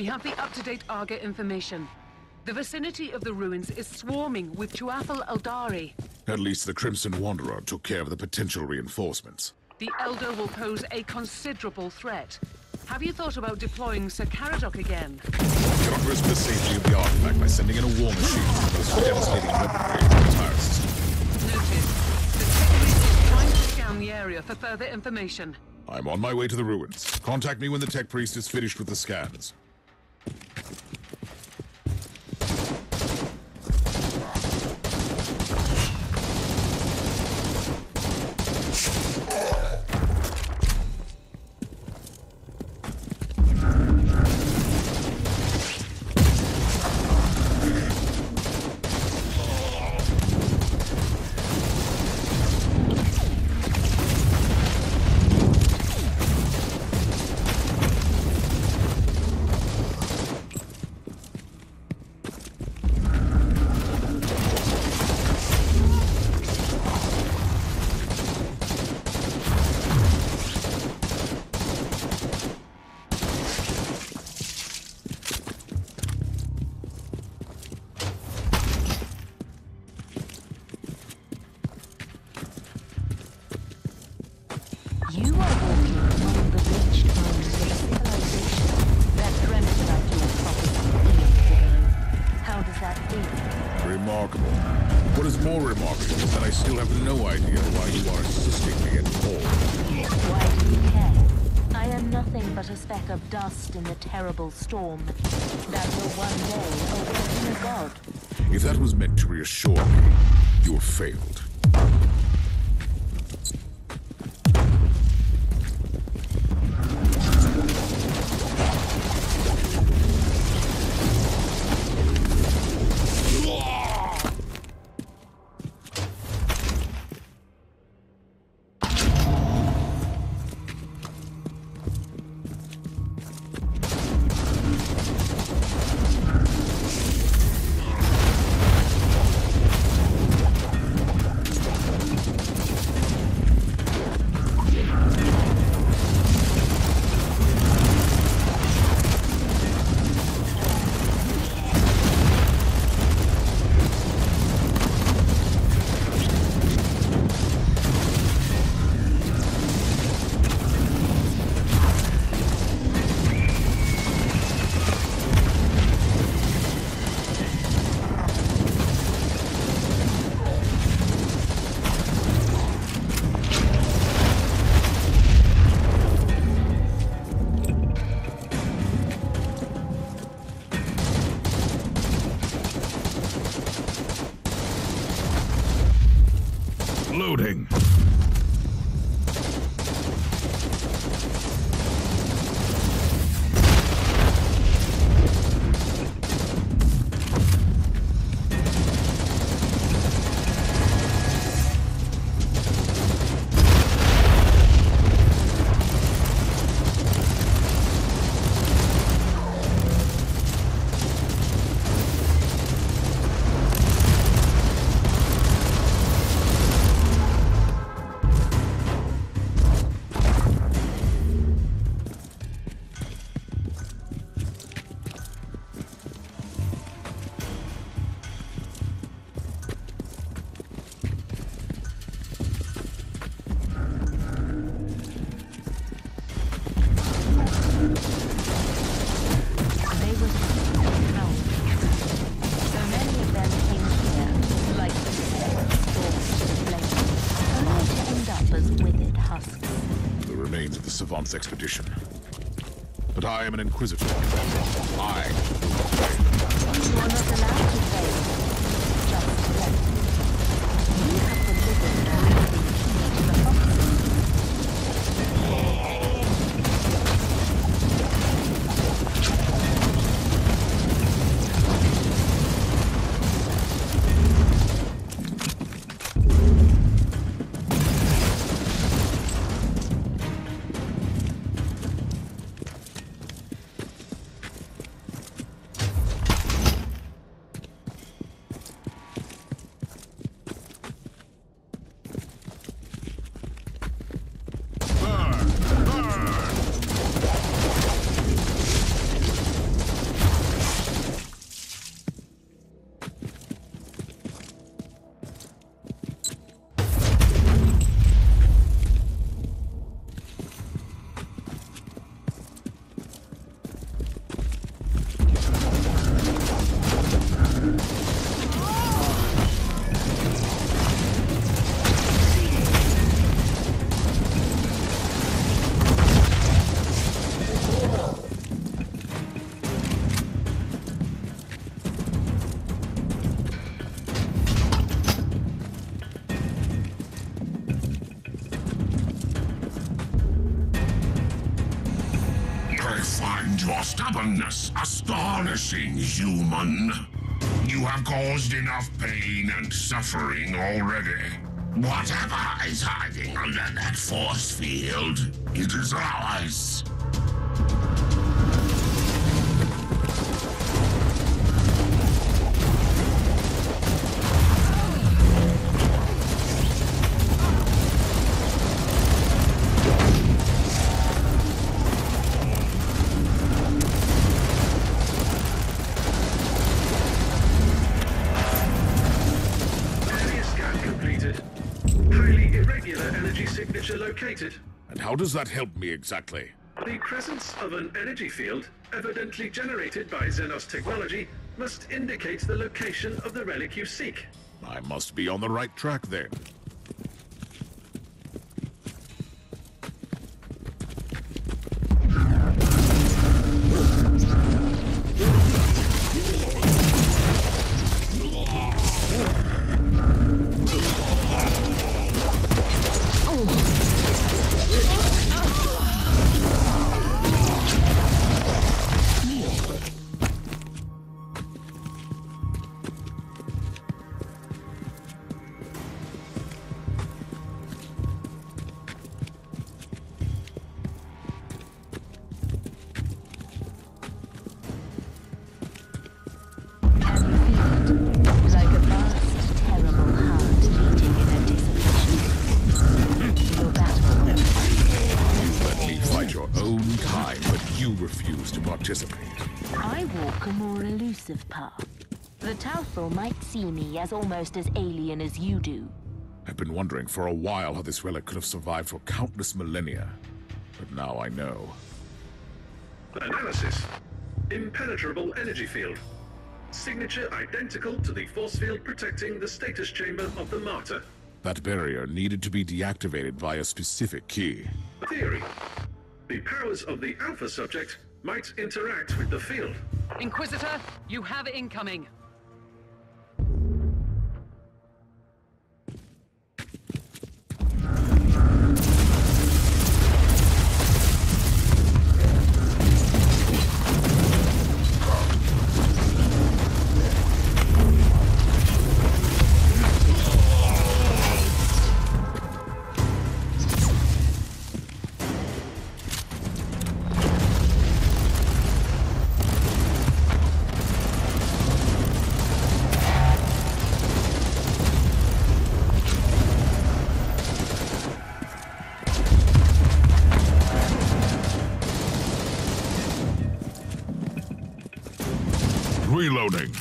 We have the up-to-date Arga information. The vicinity of the ruins is swarming with Tuathal Eldari. At least the Crimson Wanderer took care of the potential reinforcements. The Eldar will pose a considerable threat. Have you thought about deploying Sir Caradoc again? We cannot risk the safety of the artifact by sending in a war machine with the most devastating weaponry in the entire system. Noted. The tech is trying to scan the area for further information. I'm on my way to the ruins. Contact me when the tech priest is finished with the scans. Dust in the terrible storm that will one day awaken a god. If that was meant to reassure me, you have failed. Loading. Expedition. But I am an Inquisitor. I You are not allowed to fail. Just let me. You have the living and breathing key to the foxes. find your stubbornness astonishing, human. You have caused enough pain and suffering already. Whatever is hiding under that force field, it is ours. Located. And how does that help me exactly? The presence of an energy field, evidently generated by Xenos technology, must indicate the location of the relic you seek. I must be on the right track then. I walk a more elusive path. The Tauthor might see me as almost as alien as you do. I've been wondering for a while how this relic could have survived for countless millennia. But now I know. Analysis. Impenetrable energy field. Signature identical to the force field protecting the status chamber of the Martyr. That barrier needed to be deactivated by a specific key. Theory. The powers of the Alpha subject might interact with the field. Inquisitor, you have incoming. Reloading.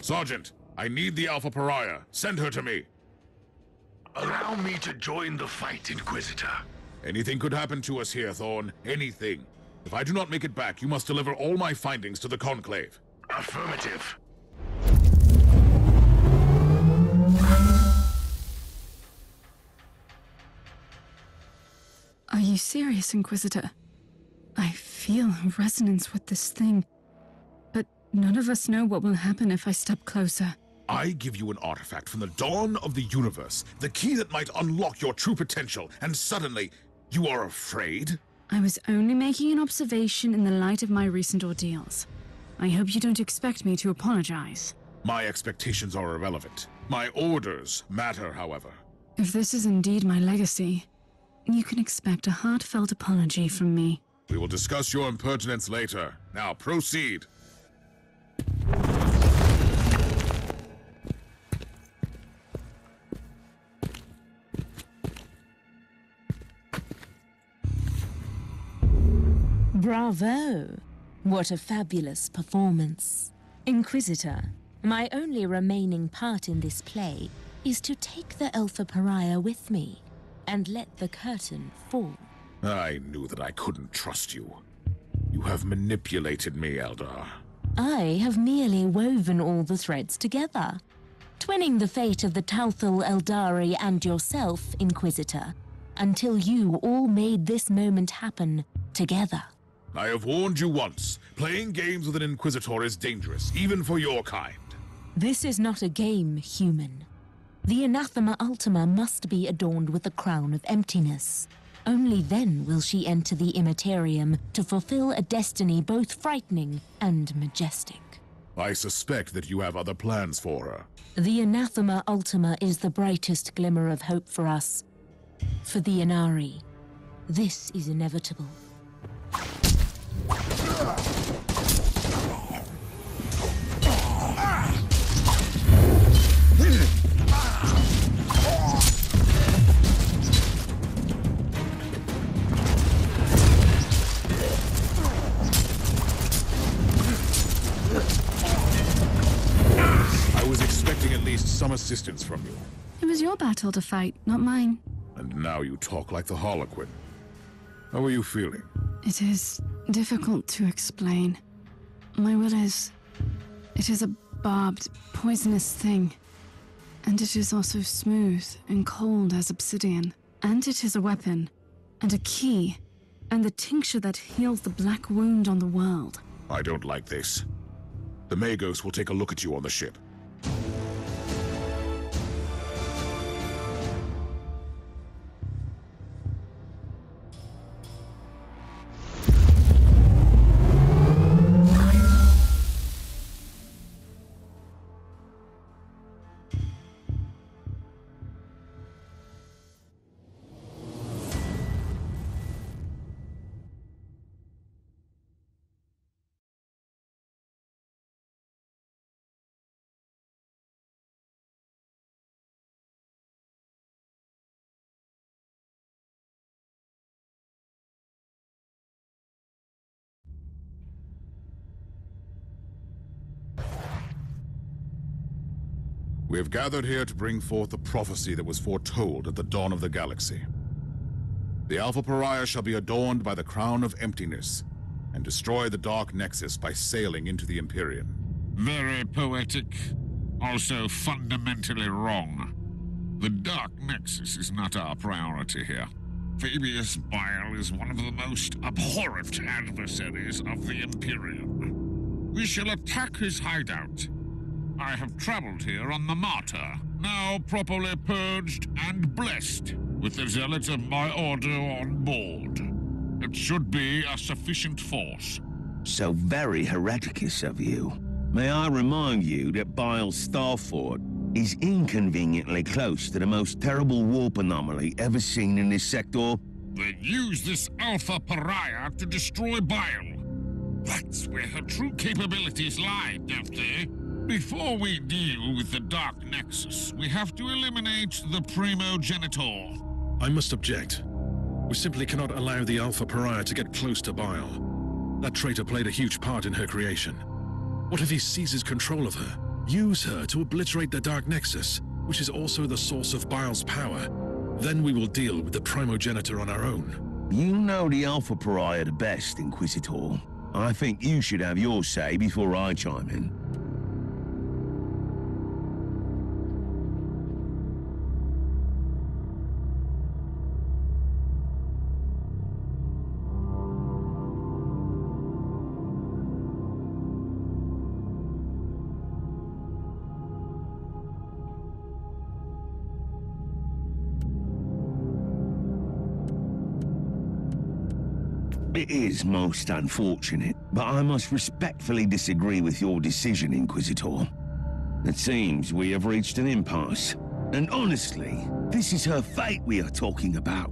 Sergeant, I need the Alpha Pariah. Send her to me. Allow me to join the fight, Inquisitor. Anything could happen to us here, Thorn. Anything. If I do not make it back, you must deliver all my findings to the Conclave. Affirmative. Are you serious, Inquisitor? I feel a resonance with this thing. None of us know what will happen if I step closer. I give you an artifact from the dawn of the universe, the key that might unlock your true potential, and suddenly, you are afraid? I was only making an observation in the light of my recent ordeals. I hope you don't expect me to apologize. My expectations are irrelevant. My orders matter, however. If this is indeed my legacy, you can expect a heartfelt apology from me. We will discuss your impertinence later. Now, proceed. Bravo! What a fabulous performance. Inquisitor, my only remaining part in this play is to take the Alpha Pariah with me and let the curtain fall. I knew that I couldn't trust you. You have manipulated me, Eldar. I have merely woven all the threads together, twinning the fate of the Tauthal Eldari and yourself, Inquisitor, until you all made this moment happen together. I have warned you once. Playing games with an Inquisitor is dangerous, even for your kind. This is not a game, human. The Anathema Ultima must be adorned with the crown of emptiness. Only then will she enter the Immaterium to fulfill a destiny both frightening and majestic. I suspect that you have other plans for her. The Anathema Ultima is the brightest glimmer of hope for us. For the Inari, this is inevitable. I was expecting at least some assistance from you. It was your battle to fight, not mine. And now you talk like the Harlequin. How are you feeling? It is difficult to explain. My will is... It is a barbed, poisonous thing. And it is also smooth and cold as obsidian. And it is a weapon, and a key, and the tincture that heals the black wound on the world. I don't like this. The Magos will take a look at you on the ship. We have gathered here to bring forth the prophecy that was foretold at the dawn of the galaxy. The Alpha Pariah shall be adorned by the crown of emptiness, and destroy the Dark Nexus by sailing into the Imperium. Very poetic, also fundamentally wrong. The Dark Nexus is not our priority here. Fabius Bile is one of the most abhorrent adversaries of the Imperium. We shall attack his hideout. I have traveled here on the Martyr, now properly purged and blessed, with the zealots of my order on board. It should be a sufficient force. So very hereticus of you. May I remind you that Bile's Star Fort is inconveniently close to the most terrible warp anomaly ever seen in this sector? They use this Alpha Pariah to destroy Bile. That's where her true capabilities lie, don't they? Before we deal with the Dark Nexus, we have to eliminate the Primogenitor. I must object. We simply cannot allow the Alpha Pariah to get close to Bile. That traitor played a huge part in her creation. What if he seizes control of her? Use her to obliterate the Dark Nexus, which is also the source of Bile's power. Then we will deal with the Primogenitor on our own. You know the Alpha Pariah the best, Inquisitor. I think you should have your say before I chime in. It is most unfortunate, but I must respectfully disagree with your decision, Inquisitor. It seems we have reached an impasse. And honestly, this is her fate we are talking about.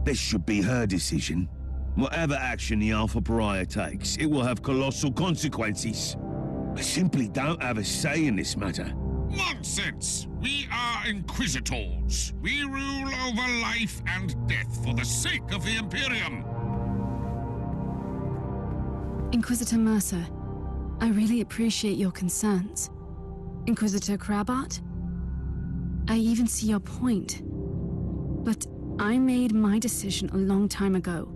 This should be her decision. Whatever action the Alpha Pariah takes, it will have colossal consequences. I simply don't have a say in this matter. Nonsense! We are Inquisitors. We rule over life and death for the sake of the Imperium. Inquisitor Mercer, I really appreciate your concerns. Inquisitor Crabart? I even see your point. But I made my decision a long time ago.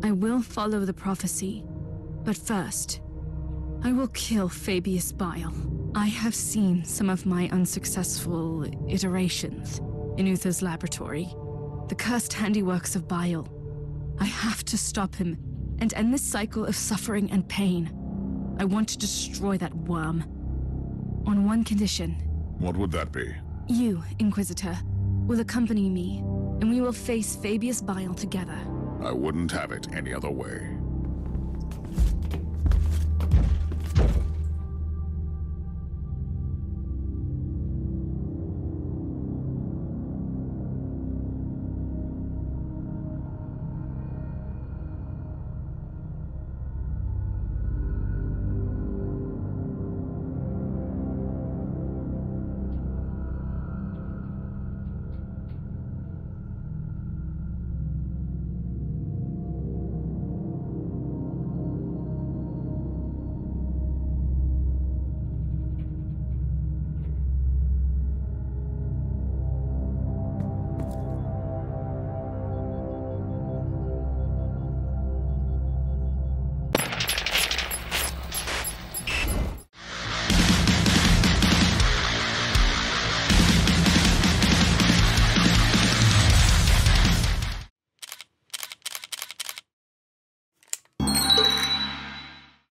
I will follow the prophecy. But first, I will kill Fabius Bile. I have seen some of my unsuccessful iterations in Uther's laboratory. The cursed handiworks of Bile. I have to stop him and end this cycle of suffering and pain. I want to destroy that worm. On one condition. What would that be? You, Inquisitor, will accompany me, and we will face Fabius Bile together. I wouldn't have it any other way.